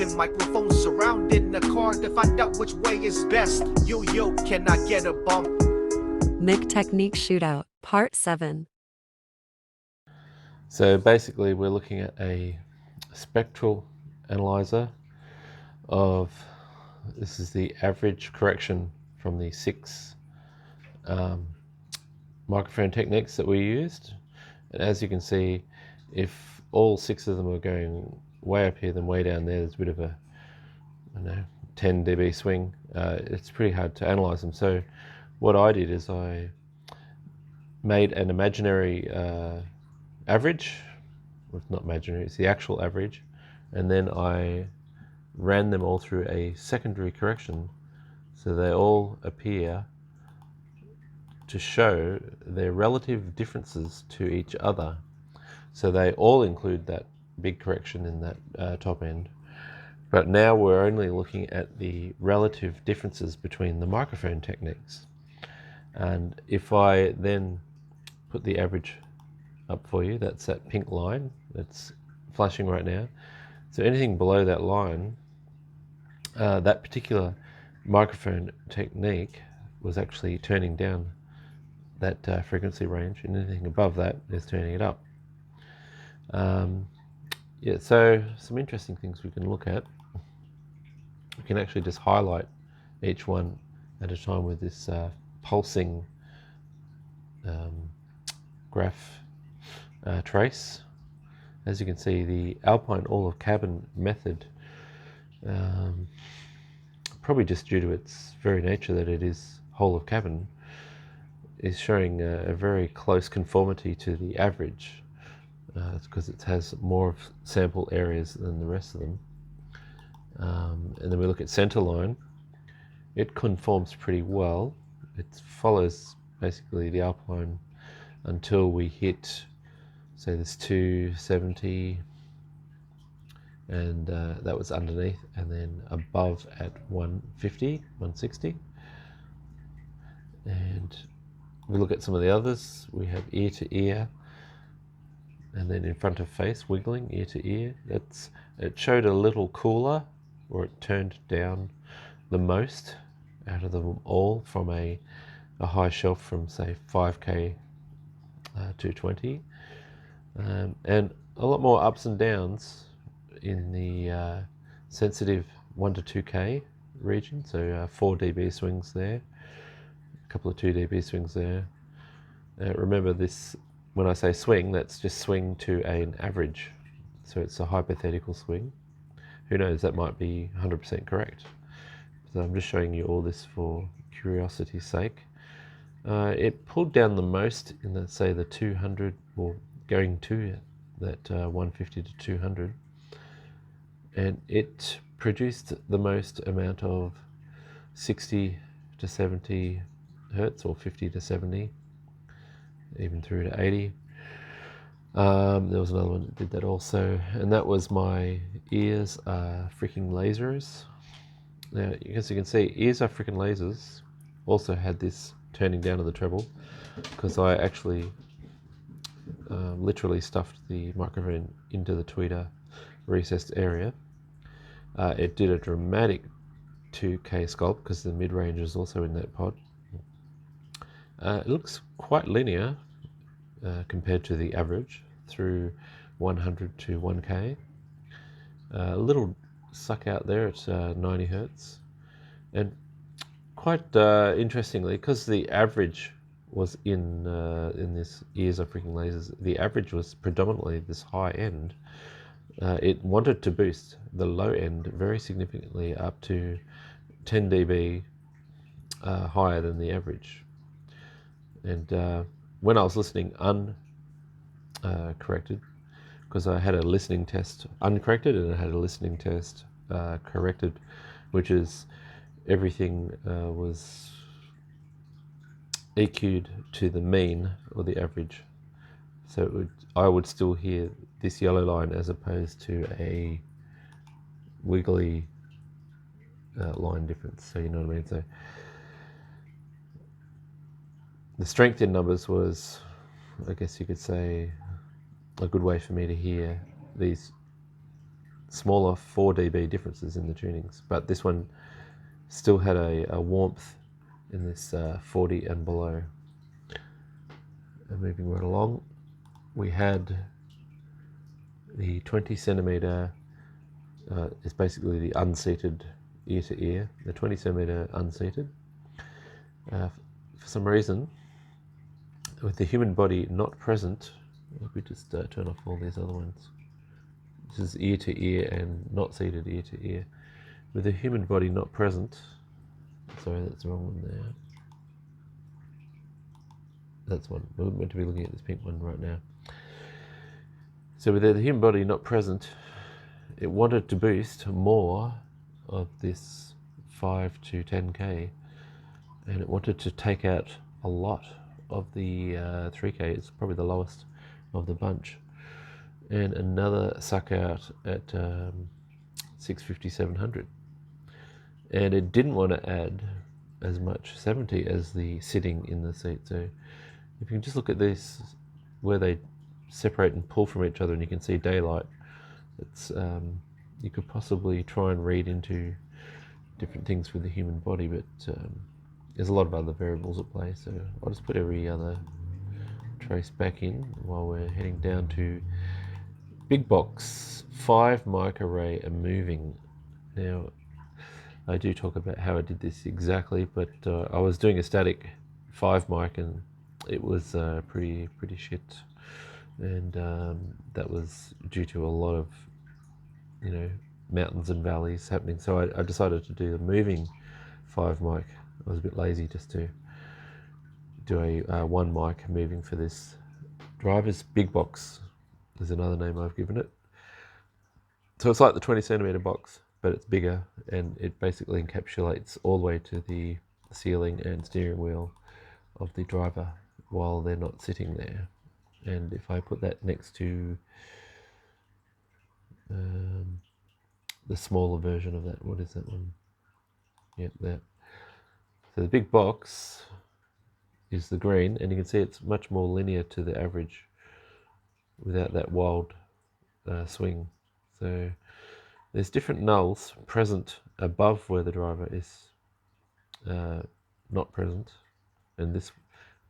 and microphones surrounding the car to find out which way is best. Yo, can I get a bump? MIG Technique Shootout, Part 7. So basically we're looking at a spectral analyzer of, this is the average correction from the 6 microphone techniques that we used. And as you can see, if all 6 of them are going way up here then way down there's a bit of a, 10 dB swing. It's pretty hard to analyze them. So what I did is I made an imaginary average. Well, it's not imaginary, it's the actual average, and then I ran them all through a secondary correction so they all appear to show their relative differences to each other. So they all include that big correction in that top end, but now we're only looking at the relative differences between the microphone techniques. And if I then put the average up for you, that's that pink line that's flashing right now. So anything below that line, that particular microphone technique was actually turning down that frequency range, and anything above that is turning it up. Yeah, so some interesting things we can look at. We can actually just highlight each one at a time with this pulsing graph trace. As you can see, the Alpine all-of-cabin method, probably just due to its very nature that it is whole-of-cabin, is showing a very close conformity to the average. It's because it has more sample areas than the rest of them. And then we look at centerline. It conforms pretty well. It follows basically the Alpine until we hit, say, this 270, and that was underneath, and then above at 150, 160. And we look at some of the others. We have ear to ear, and then in front of face, wiggling ear to ear. It showed a little cooler, or it turned down the most out of them all from a high shelf from, say, 5K 220, and a lot more ups and downs in the sensitive 1 to 2K region. So 4 dB swings there, a couple of 2 dB swings there. Remember this, when I say swing, that's just swing to an average. So it's a hypothetical swing. Who knows, that might be 100% correct. So I'm just showing you all this for curiosity's sake. It pulled down the most in the, say, the 200, or going to that 150 to 200, and it produced the most amount of 60 to 70 hertz, or 50 to 70, even through to 80. There was another one that did that also, and that was my ears are freaking lasers. Now, as you can see, ears are freaking lasers also had this turning down of the treble, because I actually literally stuffed the microphone into the tweeter recessed area. It did a dramatic 2K sculpt because the mid-range is also in that pod. It looks quite linear compared to the average through 100 to 1K. A little suck out there at 90 hertz, and quite interestingly, because the average was in this ears are freaking lasers, the average was predominantly this high end. It wanted to boost the low end very significantly up to 10 dB higher than the average. And when I was listening uncorrected, because I had a listening test uncorrected and I had a listening test corrected, which is everything was EQ'd to the mean or the average. So I would still hear this yellow line as opposed to a wiggly line difference. So you know what I mean? So the strength in numbers was, I guess you could say, a good way for me to hear these smaller 4 dB differences in the tunings, but this one still had a warmth in this 40 and below. And moving right along, we had the 20 centimeter is basically the unseated ear to ear, the 20 centimeter unseated. For some reason, with the human body not present, let me just turn off all these other ones. This is ear to ear and not seated ear to ear. With the human body not present, sorry, that's the wrong one there. That's one. We're meant to be looking at this pink one right now. So with the human body not present, it wanted to boost more of this 5 to 10K, and it wanted to take out a lot of the 3K. It's probably the lowest of the bunch, and another suck out at 650, 700. And it didn't want to add as much 70 as the sitting in the seat. So if you can just look at this, where they separate and pull from each other, and you can see daylight, it's you could possibly try and read into different things with the human body, but there's a lot of other variables at play. So I'll just put every other trace back in while we're heading down to big box 5 mic array and moving. Now I do talk about how I did this exactly, but I was doing a static 5 mic and it was pretty shit, and that was due to a lot of, you know, mountains and valleys happening. So I decided to do the moving 5 mic. I was a bit lazy just to do a 1 mic moving for this. Driver's big box is another name I've given it. So it's like the 20 centimeter box, but it's bigger, and it basically encapsulates all the way to the ceiling and steering wheel of the driver while they're not sitting there. And if I put that next to the smaller version of that, what is that one? Yep, that. So the big box is the green, and you can see it's much more linear to the average without that wild swing. So there's different nulls present above where the driver is not present, and this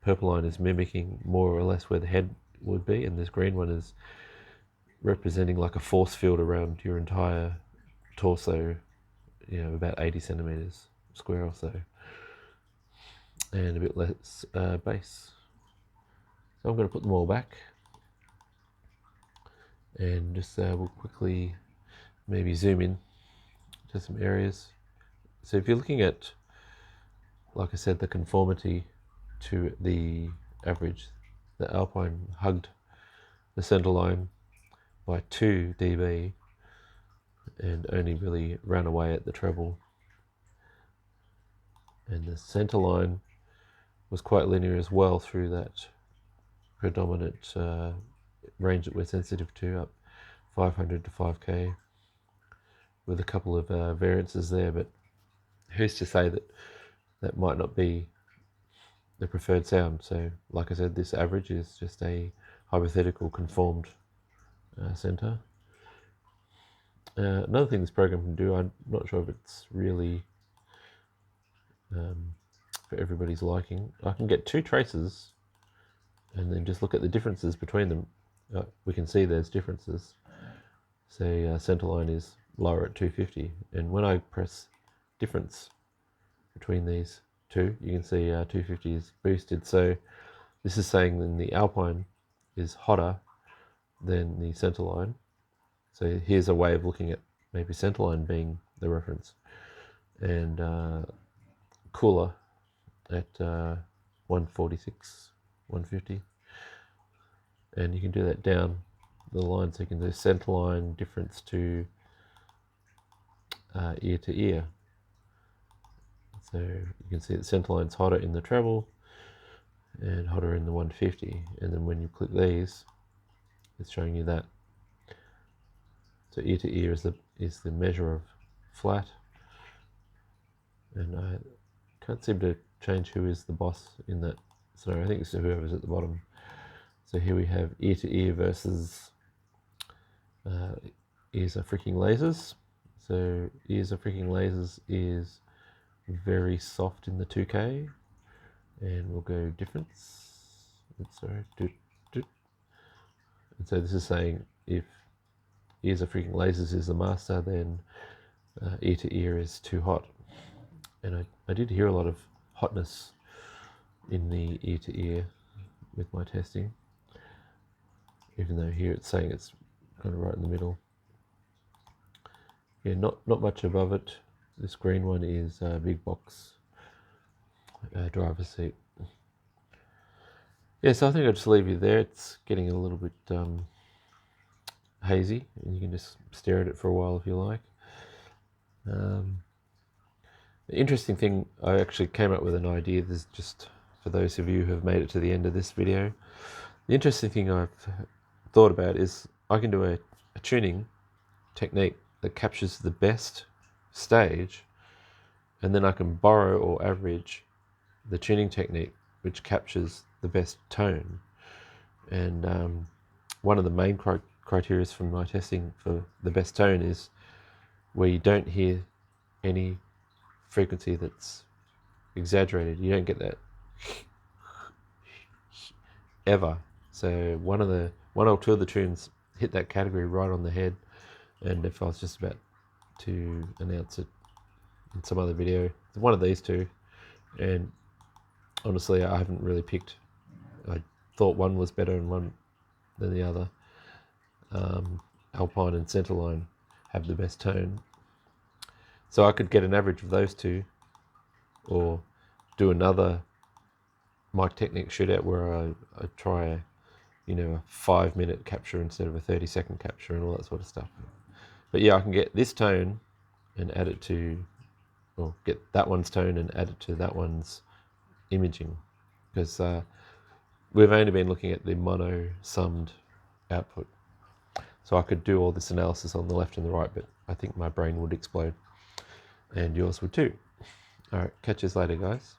purple line is mimicking more or less where the head would be, and this green one is representing like a force field around your entire torso, you know, about 80 centimeters square or so, and a bit less base. So I'm going to put them all back, and just we'll quickly maybe zoom in to some areas. So if you're looking at, like I said, the conformity to the average, the Alpine hugged the center line by 2 dB and only really ran away at the treble. And the center line was quite linear as well through that predominant range that we're sensitive to, up 500 to 5K, with a couple of variances there, but who's to say that that might not be the preferred sound. So like I said, this average is just a hypothetical conformed center. Another thing this program can do, I'm not sure if it's really for everybody's liking, I can get 2 traces and then just look at the differences between them. We can see there's differences. Say center line is lower at 250, and when I press difference between these two, you can see 250 is boosted. So this is saying then the Alpine is hotter than the centerline. So here's a way of looking at maybe centerline being the reference, and cooler at 146, 150. And you can do that down the line, so you can do centerline difference to ear to ear. So you can see the centerline's hotter in the treble and hotter in the 150, and then when you click these, it's showing you that. So ear to ear is the measure of flat, and I can't seem to change who is the boss in that scenario. I think it's whoever's at the bottom. So here we have ear to ear versus Ears Are Freaking Lasers. So Ears Are Freaking Lasers is very soft in the 2K, and we'll go difference. Sorry, and so this is saying if Ears Are Freaking Lasers is the master, then ear to ear is too hot. And I did hear a lot of hotness in the ear to ear with my testing, even though here it's saying it's kind of right in the middle. Yeah, not much above it. This green one is a big box driver's seat. Yeah, so I think I'll just leave you there. It's getting a little bit hazy, and you can just stare at it for a while if you like. The interesting thing, I actually came up with an idea. This is just for those of you who have made it to the end of this video. The interesting thing I've thought about is I can do a tuning technique that captures the best stage, and then I can borrow or average the tuning technique which captures the best tone. And one of the main criteria from my testing for the best tone is where you don't hear any frequency that's exaggerated. You don't get that ever. So one or two of the tunes hit that category right on the head. And if I was just about to announce it in some other video, one of these two, and honestly I haven't really picked. I thought one was better than the other. Alpine and Centerline have the best tone, so I could get an average of those two, or do another mic technique shootout where I try a 5-minute capture instead of a 30-second capture and all that sort of stuff. But yeah, I can get this tone and add it to, or get that one's tone and add it to that one's imaging, because we've only been looking at the mono summed output. So I could do all this analysis on the left and the right, but I think my brain would explode, and yours would too. All right, catch us later, guys.